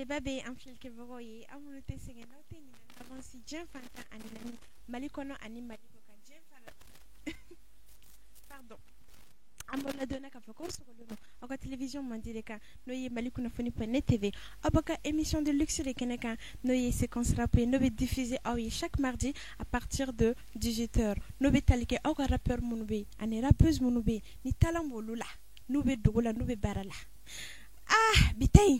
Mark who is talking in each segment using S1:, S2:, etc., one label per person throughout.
S1: babe an filke bago ye an minnu tɛ sɛgɛn n'aw tɛ ɲinɛ avansi diɲɛ fan tan ani naani mali kɔnɔ ani mali kɔ kan diɲɛ fan pardon an b'aw ladɔnniya k'a fɔ ko sɔgɔlen don aw ka télévision mandi de kan n'o ye mali kunnafoni point net tv aw b'a ka émission de luxe de kɛnɛ kan n'o ye séquence rap ye n'o bɛ diffuser aw ye chaque mardi à partir de 18h n'o bɛ tali kɛ aw ka rappeur minnu bɛ yen ani rappeuse minnu bɛ yen ni talent b'olu la n'u bɛ dogo la n'u bɛ baara la bi ta in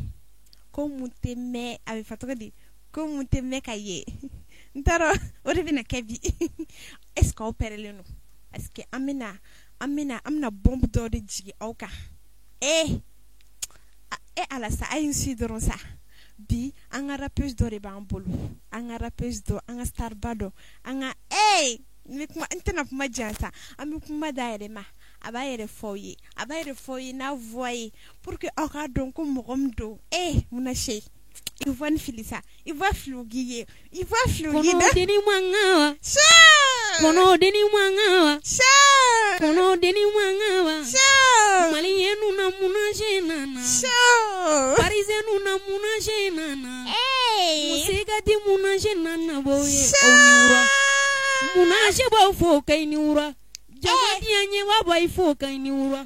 S1: ko mun tɛ mɛn a bɛ fɔ cogo di ko mun tɛ mɛn ka ye n t'a dɔn o de bɛna kɛ bi est ce que aw pɛrɛlen don est ce que an bɛna bombe dɔ de jigin aw kan ala sa a ye n si dɔrɔn sa bi an ka rappeuse dɔ de b'an bolo an ka rappeuse dɔ an ka starba dɔ an ka n tɛna kuma jan sa an bɛ kuma da yɛrɛ ma a b'a yɛrɛ fɔ ye n'a voix ye pour que aw k'a dɔn ko mɔgɔ min don Muna Shea i voix ni fili sa i voix filogi ye i voix filogi da
S2: deni manga kono deni manga kono deni manga maliyenu na Muna Shea nana parisenu na Muna Shea nana musika di Muna Shea nana boye oniura Muna Shea ba fo kai niura Jodi anye wa boy fo kai niura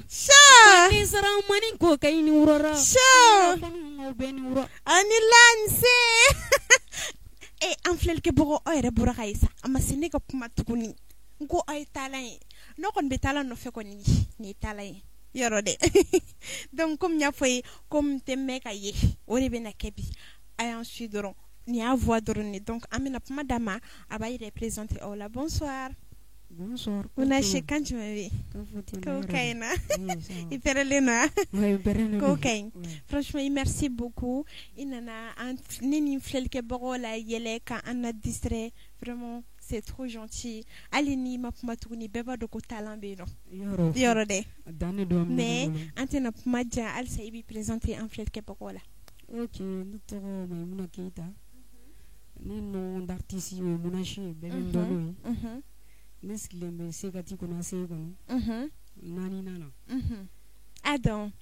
S2: ni sara mani ko kai niura
S1: ani lance an filɛ ke bɔgɔ aw yɛrɛ bɔra ka ye sa a ma se ne ka kuma tuguni n ko aw ye taalan ye n'aw kɔni bɛ taalan nɔfɛ kɔni nin ye taalan ye yɔrɔ dɛ donc comme n y'a fɔ ye ko n tɛ mɛn ka ye o de bɛna kɛ bi a y'an su dɔrɔn nin y'a voix dɔrɔn de donc an bɛna kuma d'a ma a b'a yɛrɛ présenter aw la bonsoir.
S2: Bonsoir.
S1: Muna Shea kan jumɛn bɛ ko ka ɲi na i pɛrɛlen don ko ka ɲi franchement merci beaucoup i nana ne ni filɛlikɛbagaw la yɛlɛ ka an na distrait vraiment c'est trop gentil hali ni ma kuma tuguni bɛɛ b'a dɔn ko talent bɛ yen nɔ yɔrɔ dɛ mais an tɛna kuma jan halisa i b'i présenter an filɛlikɛbagaw la.
S2: Ok, ne tɔgɔ Maimuna Keita ne nom d'artiste ye Muna Shea bɛɛ bɛ n dɔn n'o ye. Ne sigilen bɛ Segati kɔnɔ ACI kɔnɔ naani na
S1: a dɔn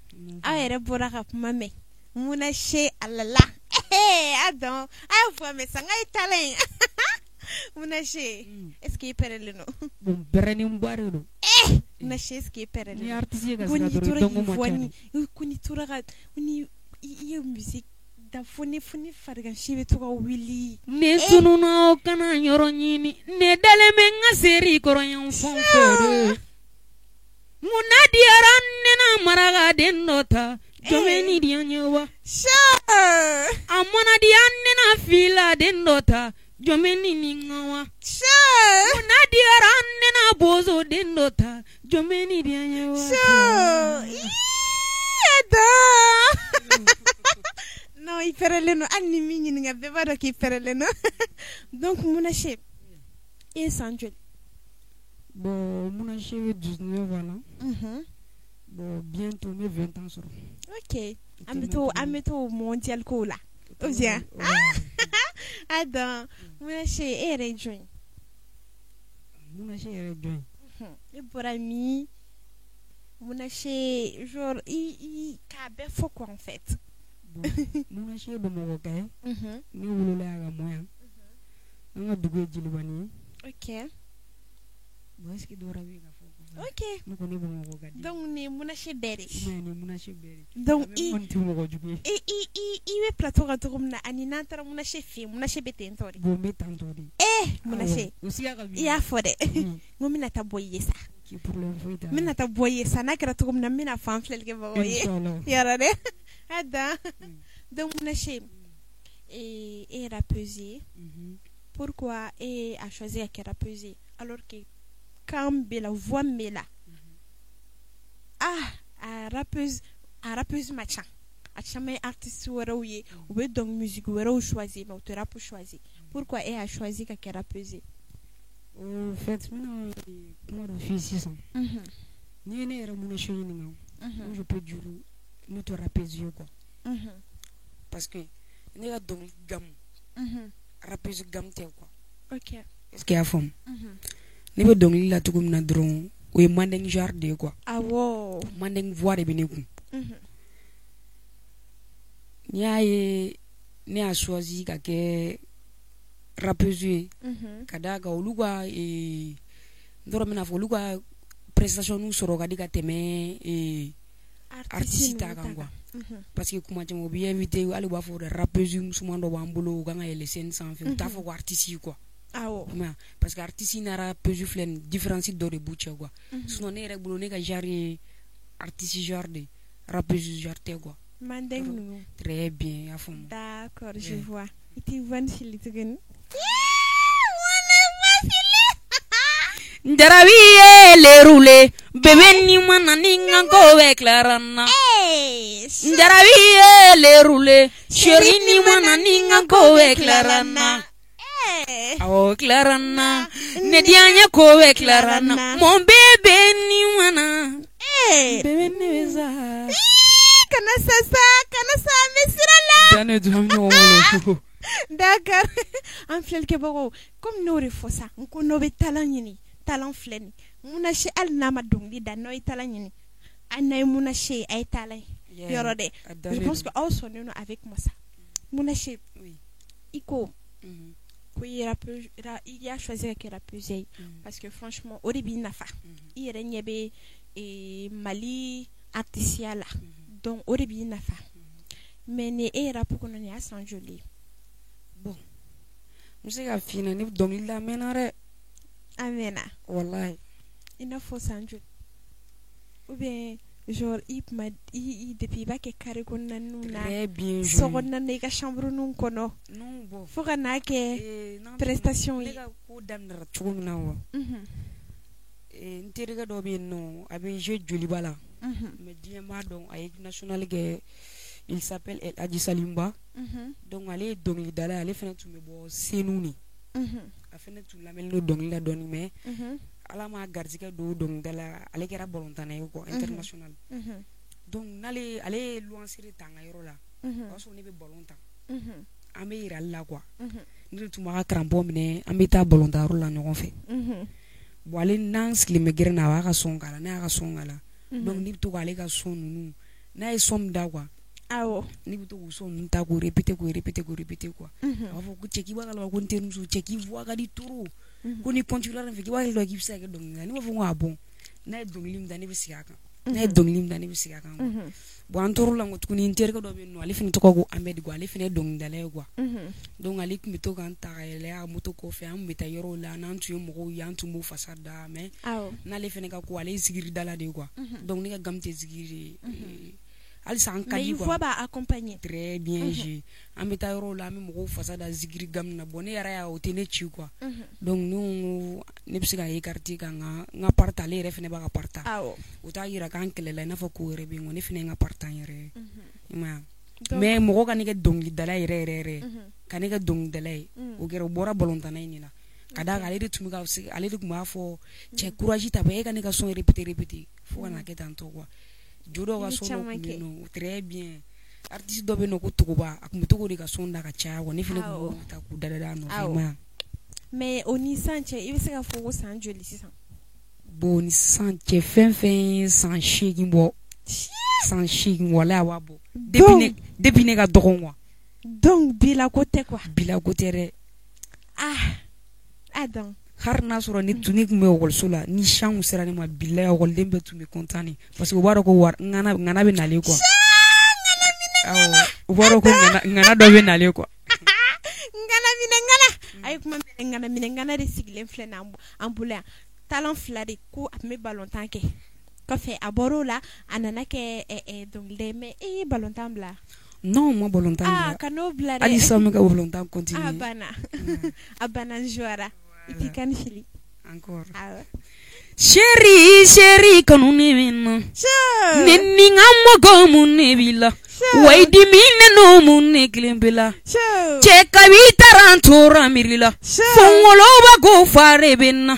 S1: aw yɛrɛ bɔra ka kuma mɛn Muna Shea alala a dɔn a ye fɔ mɛn san ye taalan ye Muna Shea est ce que i pɛrɛlen don
S2: bon pɛrɛnnen ba de don
S1: Muna Shea est ce que i pɛrɛlen
S2: ni artiste ye ka
S1: don
S2: sira dɔrɔn dɔnko ma ca
S1: ko ni tora ka ni i ye musique da foni farigan si bɛ to ka wuli
S2: ne tununa o kana yɔrɔ ɲini ne dalen bɛ n ka seri kɔrɔ yan fɛn fɛ munna diyara ne na maraka den dɔ ta jɔn ni diya ɲɛ wa a mana diya ne na fila den dɔ ta jɔn ni nin ŋa wa munna diyara ne na bozo den dɔ ta jɔn ni diya ɲɛ wa
S1: non i pɛrɛlen don hali ni min ɲininka bɛɛ b'a dɔn k'i pɛrɛlen don donc Muna Shea i ye san joli.
S2: Bon Muna Shea bɛ 19 ans la bon bientôt n bɛ 20 ans sɔrɔ.
S1: Ok an bɛ to mondial kow la o bien a dɔn Muna Shea e yɛrɛ ye jɔn ye.
S2: Muna Shea yɛrɛ jɔn ye.
S1: e bɔra min Muna Shea genre i k'a bɛɛ fɔ quoi en fait.
S2: Muna Shea Bamakɔ ka ye ne wolola yan ka mɔ yan an ka dugu ye Jelibani ye.
S1: Ok
S2: bon est ce que dɔ wɛrɛ bɛ yen ka fɔ
S1: ok
S2: ne kɔni Bamakɔ ka di
S1: donc nin ye Muna Shea bɛɛ de ye.
S2: ni Muna Shea bɛɛ de
S1: donc
S2: i kɔni tɛ mɔgɔ jugu ye.
S1: i bɛ plateau kan cogo min na ani n'an taara Muna Shea fɛ yen Muna Shea bɛ ten tɔ de.
S2: bon n bɛ tan tɔ de.
S1: Muna Shea
S2: o siga ka
S1: i y'a fɔ dɛ n ko n bɛna taa bɔ i ye sa.
S2: problème foyi t'a la.
S1: n bɛna taa bɔ i ye sa n'a kɛra cogo min na n bɛna fɔ an filɛlikɛbagaw ye yɔrɔ dɛ a dan donc Muna Shea e ye rappeuse ye pourquoi e a choisi ka kɛ rappeuse ye alors que kan bɛ la voix bɛ la a rappeuse ma ca a caman ye artiste wɛrɛw ye u bɛ donc musique wɛrɛw choisir mais u tɛ rap choisir pourquoi e a choisi ka kɛ rappeuse ye.
S2: au fait n bɛna kuma dɔ f'i ye sisan n'i ye ne yɛrɛ Muna Shea ɲininka moi je peux dire ne tɛ rappeuse ye quoi parce que ne ka dɔnkili gamu rappeuse gamu tɛ quoi.
S1: Ok
S2: est ce que i y'a faamu ne bɛ dɔnkili la cogo min na dɔrɔn o ye Mandeng genre de ye quoi.
S1: awɔ
S2: Mandeng voix de bɛ ne kun n'i y'a ye ne a choisi ka kɛ rappeuse ka da ka olu ka ndoro mina fɔ olu ka prestation nu sɔrɔ ka di ka tɛmɛ artiste ta kan quoi parce que kuma caman u bi invité hali b'a fɔ rappeuse musoman dɔ b'an bolo u kan ka yɛlɛ scène sanfɛ u t'a fɔ ko artiste quoi parce que artiste na rappeuse filɛ nin différence dɔ de b'u cɛ quoi sinon ne yɛrɛ bolo ne ka genre ye artiste genre de rappeuse genre tɛ quoi.
S1: Mandeng nous.
S2: Très bien, à fond.
S1: D'accord, je vois. Et tu vois Philly Tugun.
S2: Ndarawiye le roulé, bébé ni mana ninga ko eklarana. Ndarawiye le roulé, chéri ni mana ninga ko eklarana. Oh clarana, nedianya ko eklarana. Mon bébé ni mana. Bébé ni beza.
S1: Kana sa mesirala. D'accord. En fait que bon, comme nous refosa, on connaît talent yini, talent fleni. Muna she al nama dongi da no talent yini. Anay muna she ay talent. Yorode. Je pense que also nous avec moi ça. Muna she oui. Iko. Il a choisi que rappeuse parce que franchement au début nafa. Il renyebe et Mali artistiala. Donc au début nafa. Mais ne era pour qu'on ait sans joli.
S2: Bon. Monsieur a fini ni donner la menare.
S1: Amena.
S2: Wallahi.
S1: Il faut sans joli. Ou bien genre il depuis ba ke kare ko nanuna.
S2: Très bien.
S1: So ko nan ka chambre nun kono.
S2: Non bon.
S1: Faut kana ke prestation yi.
S2: Ko damdara chuguna wa. Nteriga do bi no abi je joli bala. Mais diema donc avec national que il s'appelle El Hadji Salimba. Donc aller donner dala aller faire tout me bo senuni. A faire tout la mel no donner la donner mais ala ma gardika do donc dala aller kera volontaire ko international. Donc n'aller aller loin sur tanga yoro la. Parce qu'on est volontaire. Ambe ira la quoi. Ni tout ma crampo mine ambe ta volontaire la no fait. Bo aller nan sklim gerna wa ka songala na ka songala. Donc ni to aller ka son nunu na e som da quoi.
S1: Awo
S2: ni to son nun ta ko répéter quoi. Wa fo ko cheki ba kala ko ntenu so cheki voix ka di turu. Ko ni continuer na fiki wa lo ki psa ke donc ni wa fo wa bon. Na e donc lim da ni bisiga kan. Na e donc lim da ni bisiga kan. Bo antoro la ngot ko ni inter ka do be no ali fini to ko ambe go ali fini donc da le quoi. Donc ali ki to kan ta ele a moto ko fe am meta yoro la nan tu mo ko yan tu mo fasada mais na le fini ka ko ali zigiri dala de quoi. Donc ni ka gamte zigiri ali san kali quoi.
S1: Mais il faut ba accompagner.
S2: Très bien j'ai am meta yoro la mi mo ko fasada zigiri gam na boni yara ya otene chi quoi. Donc nous ne psika e karti ka nga partaler re fini ba ka parta. Uta yira kan kelela na fo ko re bi ngoni fini nga parta yere. Mais mo ka ni ke dongi dala yere ka ni ke dongi dala o gero bora bolontana ni la kada ga ale tumi ka ale de kuma fo che courage ta be ka ni ka son répéter fo na ke tanto quoi jodo ga son no très bien artiste do be no ko tukuba akum to ko de ka son da ka cha wo ni fini ko ta ku dada no ma
S1: mais oni sanche il se ka fo san joli si san
S2: bon ni sanche fin sans chigi bo sans chigi wala wa bo depuis ne ka dogon wa
S1: donc bila côté quoi
S2: bila côté re
S1: Adam
S2: har na sura ni tuni me wol sula ni shan sera ni ma bila wol dembe tu me contani parce que waro ko war ngana be nale quoi waro ko ngana do be nale quoi
S1: ngana ay kuma ngana de sigle flena ambula talent flade ko me ballon tanke ko fe aboro la anana ke donc le me ballon tambla.
S2: Non, moi volontaire.
S1: Kano blare.
S2: Ali sama ka volontaire continue.
S1: Abana joara. Iti kan fili.
S2: Encore. Chérie, kanu ne minna. Ninni ngammo go munne bila. Wai di minne no munne klembela. Che kabita rantora mirila. Fongolo ba go fare benna.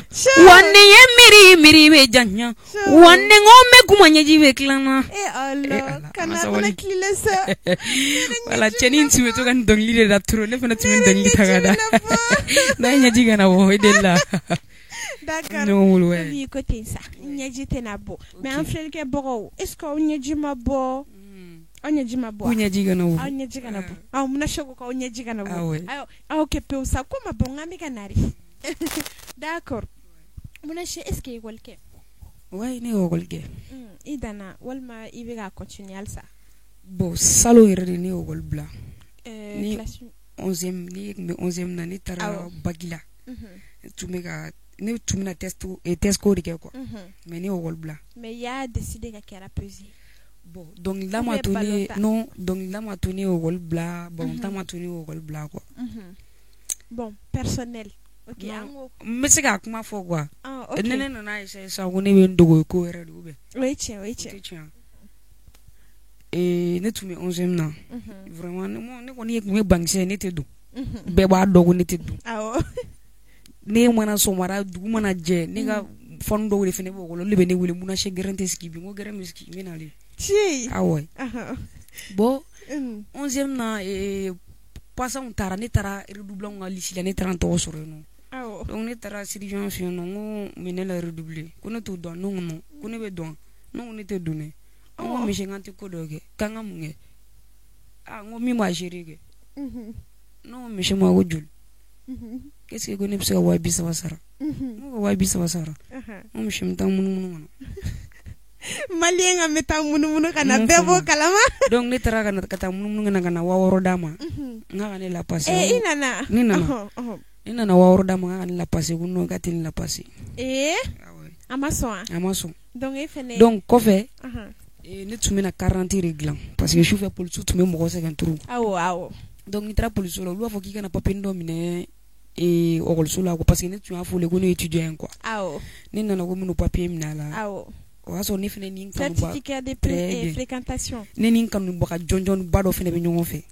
S2: Wanne ye miri be janya. Wanne ngome kumanya jive klana.
S1: Allah, kana wala kilesa.
S2: Wala chenin tume to kan dongli de daturo ne fana tume dongli tagada. Na nya jiga na wo edella.
S1: D'accord.
S2: Non, ouais.
S1: Oui, côté ça. Nyaji tenabo. Mais en fait que bon, est-ce qu'on nyaji mabo? ɲɛji ma bɔ
S2: u ɲɛji kana bɔ
S1: aw ɲɛji kana bɔ aw muna shogo k'aw ɲɛji kana bɔ
S2: awɔ
S1: aw kɛ pewu sa ko ma bɔ n ka mi ka nari d'accord muna she est-ce que école kɛ
S2: ouais ne école kɛ
S1: i danna walima i bɛ ka continuer halisa
S2: bon salon yɛrɛ de ne école bila ni
S1: classe
S2: 11e ni tun bɛ 11e na ne taara bac la ne tun bɛna test ko de kɛ quoi mais ne école bila
S1: mais y'a décidé ka kɛ rappeuse
S2: bon dɔnkilida ma to ne non dɔnkilida ma to ne école bila balontan ma to ne école bila quoi
S1: bon personnel ok
S2: n bɛ se k'a kuma fɔ quoi
S1: ok
S2: ne nana essayer sisan ko ne bɛ n dogo ko yɛrɛ de ou bien
S1: o ye tiɲɛ o ye tiɲɛ
S2: ne tun bɛ 11e na vraiment ne kɔni tun bɛ bankisɛ ne tɛ don bɛɛ b'a dɔn ko ne tɛ don ne mana sɔgɔmada dugu mana jɛ ne ka fɔni dɔw de fana b'o kɔnɔ olu de bɛ ne wele munna se gɛrɛn tɛ sigi bi n ko gɛrɛn bɛ sigi n bɛ nale awɔ bon 11e na pasanw taara ne taara redoublant ka lycée la ne taara n tɔgɔ sɔrɔ yen nɔ donc ne taara surveillant fɛ yen nɔ n ko mais ne la redoubler ko ne t'o dɔn ne ko non ko ne bɛ dɔn ne ko ne tɛ don dɛ an ko misi n tɛ ko dɔ kɛ k'an ka mun kɛ n ko min b'a gérer kɛ ne ko misi ma ko joli qu'est-ce que ko ne bɛ se ka 230 sara n ko 230 sara n ko misi bɛ taa munumunu kɔnɔ
S1: malien ka bɛ taa munumunu ka na bɛɛ b'o kalama
S2: donc ne taara ka taa munumunu ka na 600 d'a ma n ka ne la passer
S1: i nana
S2: ne nana 600 d'a ma n ka ne la passer ko non ka tɛ ne la passer a ma sɔn donc kɔfɛ ne tun bɛna carte de dilan parce que sufɛ policiers tun bɛ mɔgɔ sɛgɛn trop donc n'i taara policier la olu b'a fɔ k'i kana papier dɔ minɛ école la parce que ne tun y'a fɔ ko ne ye étudiant ye quoi ne nana ko n bɛna papier minɛ a la o y'a sɔrɔ ne fana ni n kanuba
S1: certificat de fréquentation
S2: ne ni n kanubaga jɔnjɔnba dɔ fana bɛ ɲɔgɔn fɛ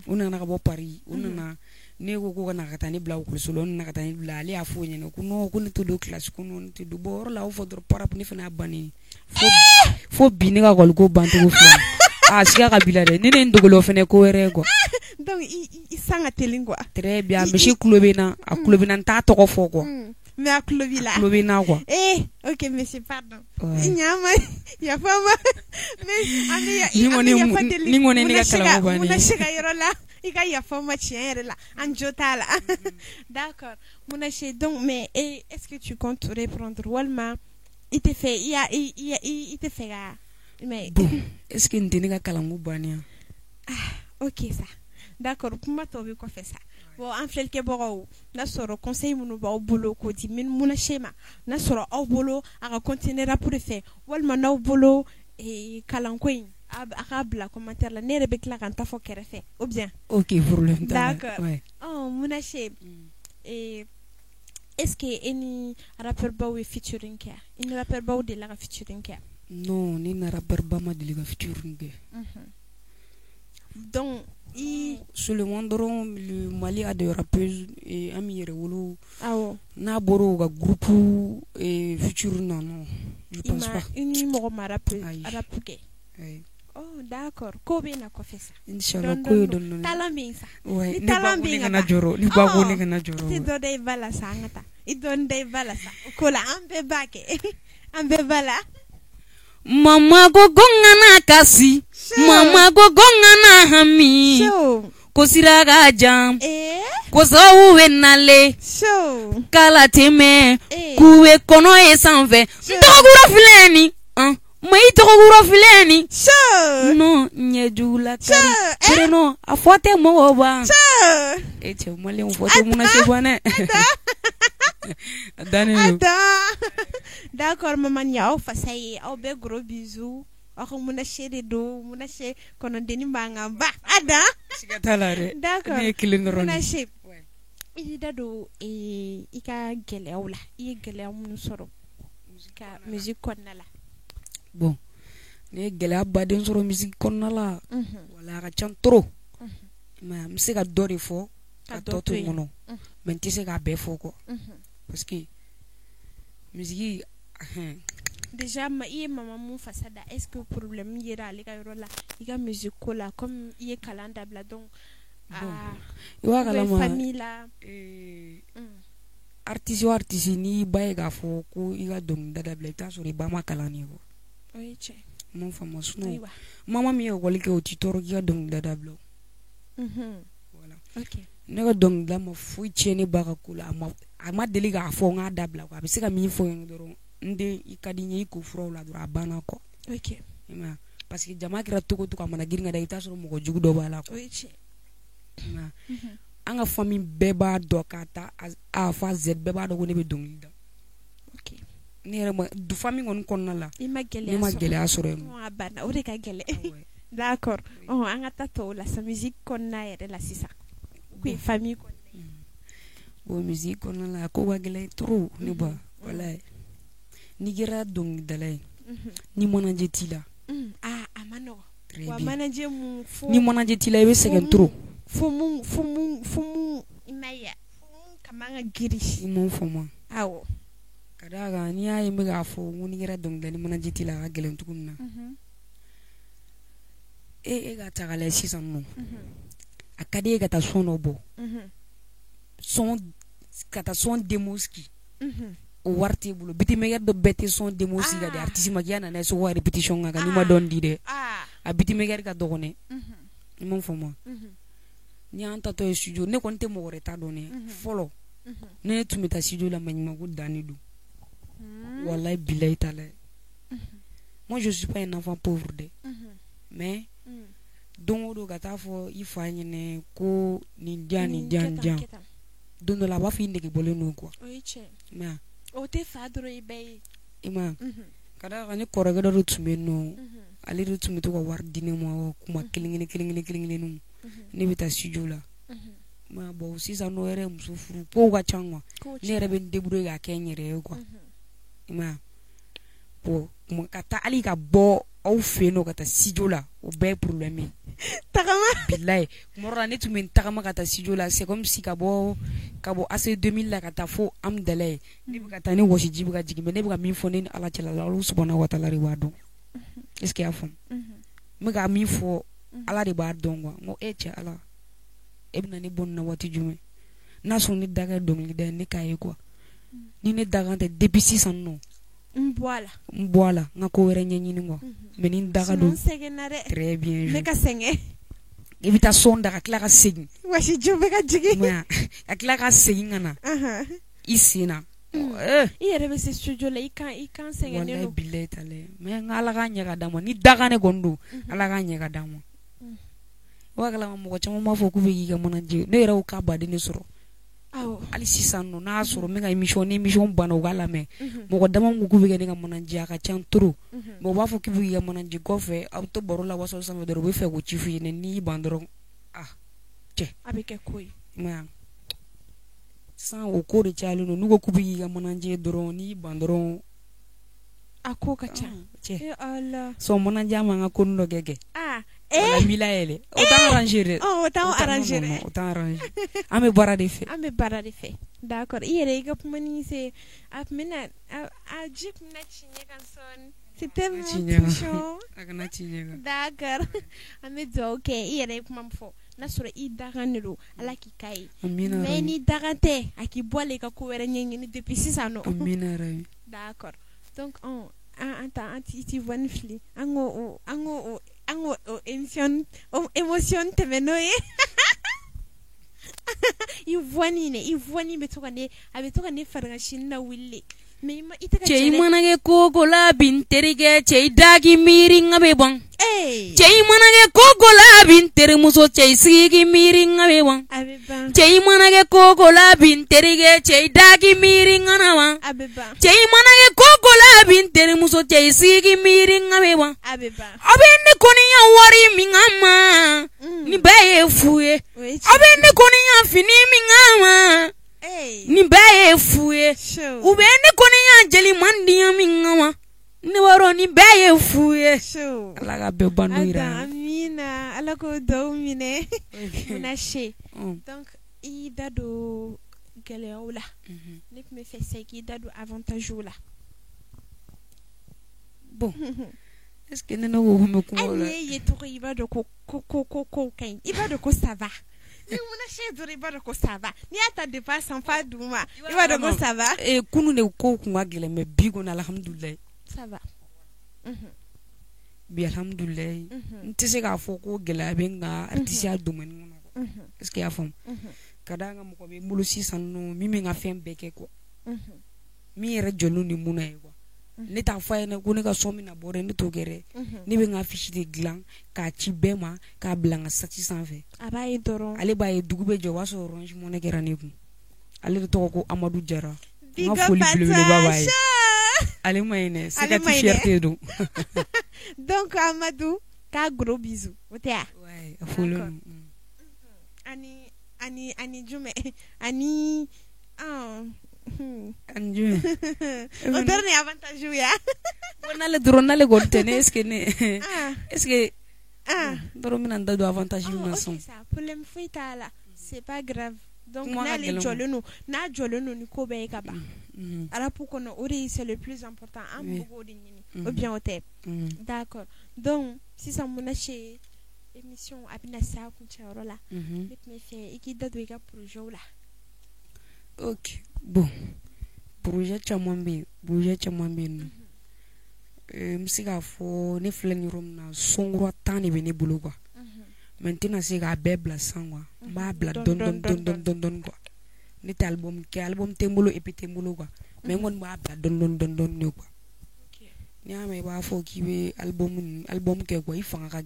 S2: u nana ka bɔ Paris u nana ne ko ko kana ka taa ne bila école la u nana ka taa ne bila ale y'a fɔ o ɲɛna ko non ko ne tɛ don classe ko non ne tɛ don bon yɔrɔ la a y'o fɔ dɔrɔn parap ne fana y'a bannen fo bi ne ka école ko bancogo filɛ siga ka bila dɛ ne ne n dogola o fana ko wɛrɛ ye quoi
S1: donc i sang ka teli quoi
S2: très bien misi kulo bɛ na a kulo bɛ na n t'a tɔgɔ fɔ quoi
S1: mais a kulo b'i la
S2: kulo bɛ na quoi
S1: ok monsieur pardon ɲama yafa ma mais ni kɔni ne ka kalanko bannen mun se ka yɔrɔ la i ka yafa ma tiɲɛ yɛrɛ la an jo t'a la d'accord mun se donc mais est-ce que tu comptes reprendre walima i tɛ fɛ i tɛ fɛ ka mais
S2: bon est-ce que n tɛ ne ka kalanko bannen
S1: ok ça d'accord kuma tɔ bɛ kɔfɛ sa bon an filɛlikɛbagaw n'a sɔrɔ conseil minnu b'aw bolo k'o di mun se ma n'a sɔrɔ aw bolo a ka continuer rap de fɛ walima n'aw bolo kalanko in a ka bila commentaire la ne yɛrɛ bɛ tila ka n ta fɔ kɛrɛfɛ ou bien
S2: ok problème
S1: d'accord mun se est-ce que e ni rappeur baw ye featuring kɛ i ni rappeur baw delila ka featuring kɛ
S2: non ne ni rappeur ba ma deli ka featuring kɛ
S1: donc
S2: seulement dɔrɔn le Mali a des rappeuses an mi yɛrɛ wolo n'a bɔra o ka groupe featuring na non je pense pas
S1: i ni mɔgɔ ma rap kɛ d'accord ko bɛ na kɔfɛ sa
S2: inchallah ko ye dɔɔni
S1: talent bɛ yen sa
S2: ni
S1: talent bɛ yen
S2: ka na jɔrɔ ni ba ko ne ka na jɔrɔ
S1: i tɛ dɔ da i ba la sa an ka taa i dɔɔni da i ba la sa o ko la an bɛɛ b'a kɛ an bɛɛ ba la
S2: mama ko gongana kasi mama ko gongana hami ko sira ka jan ko sawu bɛ nale kala tɛmɛ k'u bɛ kɔnɔ ye sanfɛ tɔgɔkura filɛ nin ma i tɔgɔkura filɛ nin non ɲɛjugula kari non a fɔ tɛ mɔgɔw ban cɛ maliyɛnw fɔ tɛ mun na se ban dɛ
S1: d'accord maman y'aw fasa ye aw bɛɛ gros bisous aw ka mun se de don mun se kɔnɔdenni b'an kan ba
S2: siga t'a la dɛ
S1: d'accord
S2: ne ye kelen dɔrɔn
S1: mun se i da don i ka gɛlɛyaw la i ye gɛlɛya minnu sɔrɔ ka musique kɔnɔna la
S2: bon ne ye gɛlɛya baden sɔrɔ musique kɔnɔna la wala a ka ca trop mais n bɛ se ka dɔ de fɔ ka tɔ to yen kɔnɔ mais n tɛ se k'a bɛɛ fɔ quoi parce que musique
S1: déjà i ye mama mun fasa da est-ce que problème yera ale ka yɔrɔ la i ka musique ko la comme i ye kalan dabila donc
S2: i b'a kalama
S1: famille la
S2: artiste o artiste n'i ba ye k'a fɔ ko i ka dɔnkilida dabila i bɛ t'a sɔrɔ i ba ma kalan de quoi Mon fama suno.
S1: Ayiwa.
S2: Mama mi école kɛ o ti tɔɔrɔ k'i ka dɔnkilida dabila. Voilà.
S1: OK.
S2: Ne ka dɔnkilida ma foyi tiɲɛ ne ba ka ko la. A ma deli k'a fɔ n k'a dabila quoi. A bɛ se ka min fɔ n ye dɔrɔn n den i ka di n ye i ko furaw la dɔrɔn a banna kɔ.
S1: OK.
S2: Parce que jama kɛra togo togo a mana girin ka da i t'a sɔrɔ mɔgɔ jugu dɔ b'a la quoi.
S1: Oui, tiɲɛ.
S2: An ka famille bɛɛ b'a dɔn k'a ta A fa Z bɛɛ b'a dɔn ko ne bɛ dɔnkili da.
S1: OK.
S2: Ne yɛrɛ ma du famille kɔni kɔnɔna la.
S1: I ma
S2: Ne ma gɛlɛya sɔrɔ yen.
S1: A banna o de ka gɛlɛn. D'accord. An ka taa tɔw la sa musique kɔnɔna yɛrɛ la sisan. Ko famille kɔnɔna.
S2: Bon musique kɔnɔna la ko ka gɛlɛn trop ne ba. Walayi. N'i kɛra dɔnkilidala ye. Ni manaje t'i la.
S1: A ma nɔgɔ.
S2: Très
S1: Wa
S2: bien.
S1: manaje mun fo.
S2: Ni manaje t'i la i bɛ sɛgɛn trop.
S1: Fo mun i ma ya. Fo mun ka man ka giri.
S2: I m'o faamu.
S1: Awɔ.
S2: Ka d'a kan n'i y'a ye n bɛ k'a fɔ n ko n'i kɛra dɔnkilidala ni manaje t'i la a ka gɛlɛn cogo min na. E ka ta k'a lajɛ sisan nɔ. A ka di e ka taa son dɔ bɔ. Ka taa son démo sigi. O wari t'e bolo bitimɛkɛ dɔ bɛɛ tɛ son démo sigi ka di artiste ma k'i nana so wa répétition kan n'i ma dɔn di dɛ. A bitimɛkɛ ka dɔgɔn dɛ. I m'o faamu. Ni an tatɔ ye studio ne kɔni tɛ mɔgɔ wɛrɛ ta dɔn dɛ. Fɔlɔ ne tun bɛ taa studio la maɲumanko danni don. Wallahi bilahi taalahi. Moi je suis pas un enfant pauvre dɛ. Mais don o don ka taa fɔ i fa ɲɛna ko nin diyan nin diyan nin diyan. Don dɔ la a b'a fɔ i nege bɔlen don quoi.
S1: O ye tiɲɛ.
S2: Mais
S1: o tɛ fa dɔrɔn i bɛɛ ye.
S2: I ma ka d'a kan ne kɔrɔkɛ dɔ de tun bɛ yen nɔ ale de tun bɛ to ka wari di ne ma kuma kelen kelen ne bɛ taa studio la. Mais bon sisan n'o yɛrɛ muso furu kow ka ca quoi. Ne yɛrɛ bɛ n débrouiller k'a kɛ n yɛrɛ ye quoi. I ma bon ka taa hali ka bɔ aw fɛ yen nɔ ka taa studio la o bɛɛ ye problème ye.
S1: Tagama.
S2: Bilahi kuma dɔ la ne tun bɛ n tagama ka taa studio la c'est comme si ka bɔ AC 2000 la ka taa fo Amdala ye ne bɛ ka taa ni wɔsi ji bɛ ka jigin mais ne bɛ ka min fɔ ne ni Ala cɛla la Alahu subahanahu wa taala de b'a dɔn. Est-ce que i y'a faamu? N bɛ ka min fɔ Ala de b'a dɔn quoi. N ko cɛ Ala e bɛna ne bɔ nin na waati jumɛn n'a sɔrɔ ne da kɛ dɔnkilida ye ne k'a ye quoi. Ni ne da kan tɛ depuis sisan nɔ. N bɔ a la n ka ko wɛrɛ ɲɛɲini quoi. Mais ni n da ka don. Très bien.
S1: Ne ka sɛgɛn.
S2: I bɛ taa son da ka tila ka segin.
S1: Wɔsi ji bɛ ka jigin.
S2: Ka tila ka segin ka na. I sen na.
S1: I yɛrɛ bɛ se studio la i kan sɛgɛnnen don.
S2: Wallahi bilahi taalahi. Mais n ka Ala k'a ɲɛ ka d'an ma ni da kan ne kɔni don Ala k'a ɲɛ ka d'an ma. Wa kalama mɔgɔ caman b'a fɔ k'u bɛ k'i ka manaje ne yɛrɛ y'o cas baden de sɔrɔ. Hali sisan nɔ n'a sɔrɔ n bɛ ka émission banna u k'a lamɛn mɔgɔ dama ko k'u bɛ kɛ ne ka manaje a ka ca trop mais u b'a fɔ k'u bɛ k'i ka manaje kɔfɛ aw bɛ to baro la waso sanfɛ dɔrɔn u bɛ fɛ k'o ci f'i ɲɛna n'i y'i ban dɔrɔn cɛ
S1: a bɛ kɛ ko ye.
S2: Mais sisan o ko de cayalen don n'u ko k'u bɛ k'i ka manaje dɔrɔn n'i y'i ban dɔrɔn
S1: a ko ka ca.
S2: Cɛ sɔn manaje a man ka ko dɔ kɛ.
S1: Wala
S2: mila yɛlɛ o t'an arranger dɛ.
S1: O t'an arranger dɛ.
S2: O t'an arranger an bɛ baara de fɛ.
S1: An bɛ baara de fɛ. D'accord i yɛrɛ i ka kuma ni se a tun bɛna a ji tun bɛna ci ɲɛ kan sɔɔni. C'était mon touchant.
S2: A kana ci ɲɛ kan.
S1: D'accord an bɛ dugawu kɛ i yɛrɛ ye kuma min fɔ n'a sɔrɔ i dakan de don Ala k'i k'a ye.
S2: Amina.
S1: Mais ni dakan tɛ a k'i bɔ a la i ka ko wɛrɛ ɲɛɲini depuis sisan nɔ.
S2: Amina yɛrɛ.
S1: D'accord donc an ti voix ni fili an ko émotion tɛmɛ n'o ye. I voix ni bɛ to ka ne farigan sini na wuli mais i tɛ ka
S2: cɛ i mana kɛ koko la bi n terikɛ cɛ i daki miiri n ka bɛ bɔn. Cɛ i mana kɛ koko la bi n terimuso cɛ i sigi k'i miiri n ka bɛ bɔn.
S1: A bɛ ban.
S2: Cɛ i mana kɛ koko la bi n terikɛ cɛ i daki miiri n ka na ban.
S1: A bɛ ban.
S2: Cɛ i mana kɛ koko la bi n terimuso cɛ i sigi k'i miiri n ka bɛ bɔn.
S1: A bɛ ban.
S2: Aw bɛ ne kɔniya wari min ka ma ni bɛɛ ye fu ye. Aw bɛ ne kɔniya fini min ka ma ni bɛɛ ye fu ye. U bɛ ne kɔniya jeli mandiya min ka ma ne wɔɔrɔ ni bɛɛ ye fu ye. Ala ka bɛɛ ban n'o yira.
S1: Amina Ala k'o dugawu minɛ. Muna se donc i da don gɛlɛyaw la ne tun bɛ fɛ sisan k'i da don avantagew la.
S2: Bon est-ce que ne ko bɛ kuma o la.
S1: Hali n'e ye tɔgɔ i b'a dɔn ko ka ɲi i b'a dɔn ko ça va. Ni muna se dɔrɔn i b'a dɔn ko ça va n'i y'a ta dépense san fa duguma i b'a dɔn ko ça va.
S2: Kunun de kow kun ka gɛlɛn mais bi kɔni alhamdulilayi.
S1: Ça va.
S2: bi alhamdulillah nti se ka fɔ ko gɛlɛya bɛ n ka artisiya domaine kɔnɔ est ce que y'a faamu ka da ka mɔgɔ bɛ n bolo sisan nɔ min bɛ n ka fɛn bɛɛ kɛ quoi min yɛrɛ jɔlen ni mun na ye quoi ne t'a fɔ a ɲɛna ko ne ka sɔn min na bɔ dɛ ne t'o kɛ dɛ ne bɛ n ka fiche de dilan k'a ci bɛɛ ma k'a bila n ka sati sanfɛ
S1: a b'a ye dɔrɔn ale
S2: b'a ye dugu bɛ jɛ o b'a sɔrɔ orange money kɛra ne kun ale de tɔgɔ ko Amadou Jara n ka foli belebeleba b'a ye ale ma ɲinɛ c'est ka ti fierté don
S1: donc Amadou k'a gros bisous o tɛ ya
S2: ouais a foli
S1: ani jumɛn ani
S2: anju
S1: o dɔrɔn de avantage ya
S2: ko n'ale dɔrɔn n'ale kɔni tɛ ne est ce que dɔrɔn bɛna n da don avantage min na sɔn
S1: problème foyi t'a la c'est pas grave donc n'ale jɔlen n'a jɔlen don ni ko bɛɛ ye ka ban arabu kɔnɔ o de c'est le plus important an b'o de ɲini ou bien o tɛ d'accord donc sisan mun se émission a bɛna se a kuncɛyɔrɔ la ne tun bɛ fɛ i k'i da don i ka projet la.
S2: Ok, bon, projet caman bɛ yen nɔ n bɛ se k'a fɔ ne filɛ nin yɔrɔ min na sonkura 10 de bɛ ne bolo quoi mais n tɛna se k'a bɛɛ bila san quoi n b'a bila dɔɔni quoi ne tɛ album kɛ album tɛ n bolo EP tɛ n bolo quoi mais n kɔni b'a bila dɔɔni ne quoi n'i y'a mɛn i b'a fɔ k'i bɛ album kɛ quoi i fanga ka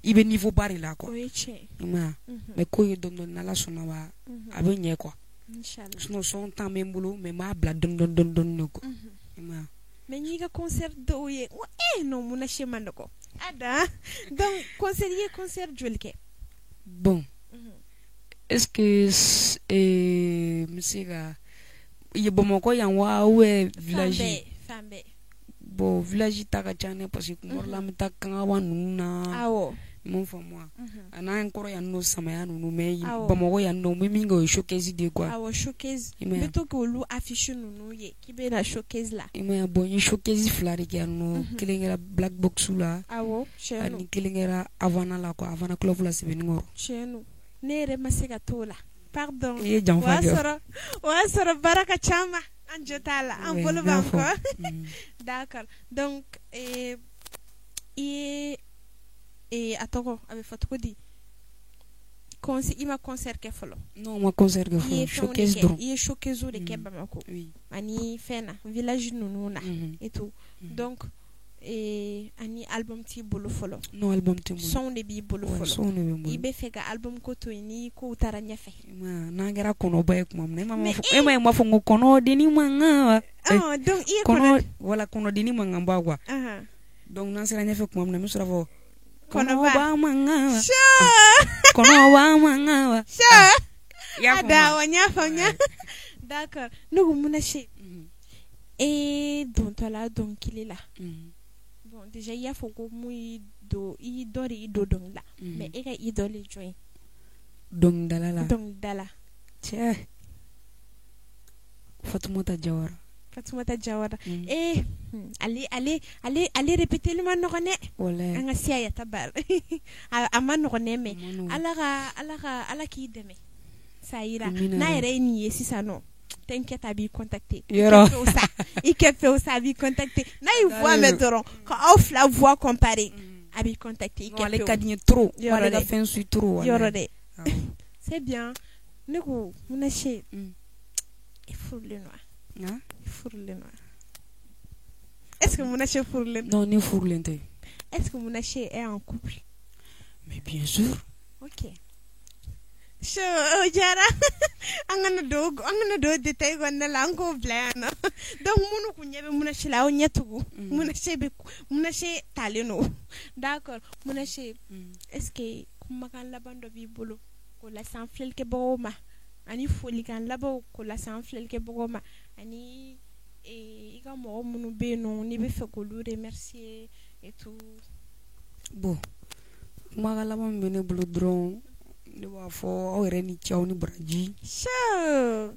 S2: i bɛ niveau ba de la quoi i m'a ye mais ko ye dɔɔni n'Ala sɔnna ma a bɛ ɲɛ quoi. Sinon son temps bɛ n bolo mais n b'a bila dɔɔni ne quoi
S1: mais n'i ka concert dɔw ye non mun na se man nɔgɔ ada donc concert ye concert joli kɛ
S2: bon est ce que n bɛ se ka ye Bamakɔ yan wa ou village
S1: fan bɛɛ
S2: bon village ta ka ca ne parce que kuma dɔ la n bɛ taa Kangaba ninnu na
S1: awɔ
S2: mun faamu a n'an kɔrɔ yan nɔ samaya ninnu mais Bamakɔ yan nɔ n bɛ min kɛ o ye showcase de quoi
S1: awɔ showcase n bɛ to k'olu affiche ninnu ye k'i bɛ na showcase la
S2: i m'a ye bon n ye showcase 2 de kɛ yan nɔ kelen kɛra Black Box la
S1: awɔ
S2: ani kelen kɛra Havana la quoi Havana club la Sɛbɛnnikɔrɔ
S1: tiɲɛ ne yɛrɛ ma se ka t'o la pardon
S2: i ye janfa kɛ
S1: o y'a sɔrɔ baara ka ca ma an jo t'a la an bolo b'an kɔ d'accord donc i ye a tɔgɔ a bɛ fɔ cogo di i ma concert kɛ fɔlɔ
S2: non ma concert kɛ fɔlɔ showcase dɔrɔn
S1: i ye showcase de kɛ Bamakɔ ani fɛn na village ninnu na et tout donc ani album t'i bolo fɔlɔ
S2: non album tɛ n bolo
S1: son de b'i bolo fɔlɔ
S2: son de bɛ n bolo
S1: i bɛ fɛ ka album ko to yen ni kow taara ɲɛfɛ
S2: n'an kɛra kɔnɔba ye tuma min na e ma ye n b'a fɔ n ko kɔnɔdenni mankan wa
S1: donc i ye
S2: kɔnɔdenni mankan ba quoi donc n'an sera ɲɛfɛ tuma min na n bɛ sɔrɔ fɔ kɔnɔba mankan wa kɔnɔba mankan wa
S1: ada wa n y'a faamuya d'accord ne ko mun na se dontɔ la dɔnkili la bon déjà i y'a fɔ ko mun i dɔ de i don dɔnkili la mais e ka idole ye jɔn ye dɔnkilidala
S2: cɛ Fatumata Jawara
S1: ale répételi ma nɔgɔn dɛ an ka se a yata baara a ma nɔgɔn dɛ mais ala k'i dɛmɛ sayira n'a yɛrɛ ye nin ye sisan nɔ t'inquiète a b'i contacter i kɛ fɛw sa a b'i contacter n'a y'i voix mɛn dɔrɔn ka aw fila voix comparer a b'i contacter i kɛ fɛw
S2: ale ka di n ye trop ale ka fɛn suit trop
S1: yɔrɔ dɛ c'est bien ne ko mun na se i furulen wa est-ce que mun na se furulen
S2: non ne furulen tɛ
S1: est-ce que mun na se est en couple
S2: mais bien sûr
S1: ok so Jara an kana do détail kɔnɔna la an k'o bila yan nɔ donc minnu kun ɲɛ bɛ mun na se la aw ɲɛ tugu mun na se talen don d'accord mun na se est-ce que kumakan laban dɔ b'i bolo k'o lase an filɛlikɛbagaw ma ani folikan labanw k'o lase an filɛlikɛbagaw ma ani i ka mɔgɔ minnu bɛ yen nɔ n'i bɛ fɛ k'olu remercier et tout
S2: bon kumakan laban min bɛ ne bolo dɔrɔn ne b'a fɔ aw yɛrɛ ni cɛw ni baraji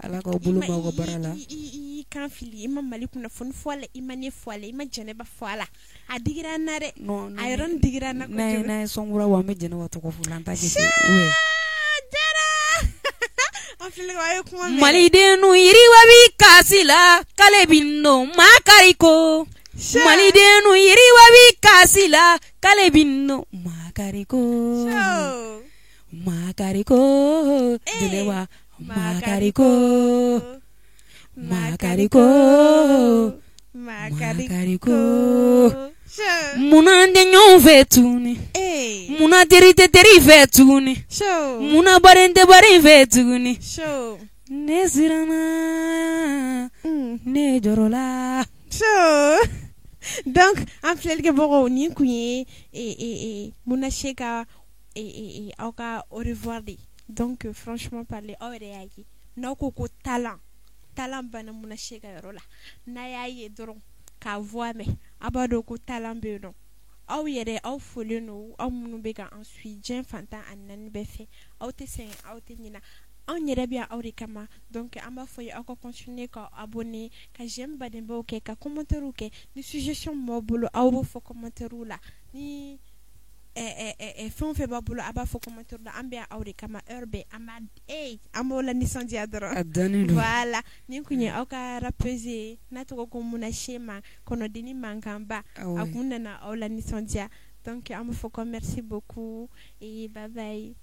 S2: ala k'aw bolo mɛn aw ka baara la
S1: i kan fili i ma Mali kunnafoni fɔ a la i ma ne fɔ a la i ma Jɛnɛba fɔ a la a digira n na dɛ a yɔrɔnin digira n na kojugu
S2: n'a ye sɔnkura wa an bɛ Jɛnɛba tɔgɔ fɔ la an t'a kɛ ten Malidenu yiriwa bi kasi la k'ale bi nɔ maa kari ko malidenu yiriwa bi kasi la k'ale bi nɔ makariko makariko delewa makariko makariko makariko muna tɛ ɲɔgɔn fɛ tuguni muna teri tɛ teri fɛ tuguni muna baden tɛ baden fɛ tuguni ne siranna ne jɔrɔla
S1: donc an filɛlikɛbagaw nin kun ye muna se ka aw ka au revoir de donc franchement parler aw yɛrɛ y'a ye n'aw ko ko talent banna muna se ka yɔrɔ la n'a y'a ye dɔrɔn k'a voix mɛn a b'a dɔn ko talent bɛ yen nɔ aw yɛrɛ aw folen don aw minnu bɛ ka an suit diɲɛ fantan ani naani bɛɛ fɛ aw tɛ sɛgɛn aw tɛ ɲinɛ anw yɛrɛ bɛ yan aw de kama donc an b'a fɔ ye aw ka continuer ka abonner ka j'aime badenbaw kɛ ka commentaires kɛ ni suggestion min b'aw bolo aw b'o fɔ commentaires la ni fɛn o fɛn b'a bolo a b'a fɔ commentaire la an bɛ yan aw de kama heure bɛɛ an b'aw la nisɔndiya dɔrɔn
S2: a dannen don
S1: voilà nin kun ye aw ka rappeuse ye n'a tɔgɔ ko Muna Sema kɔnɔdeni mankanba a kun nana aw la nisɔndiya donc an b'a fɔ ko merci beaucoup et bye bye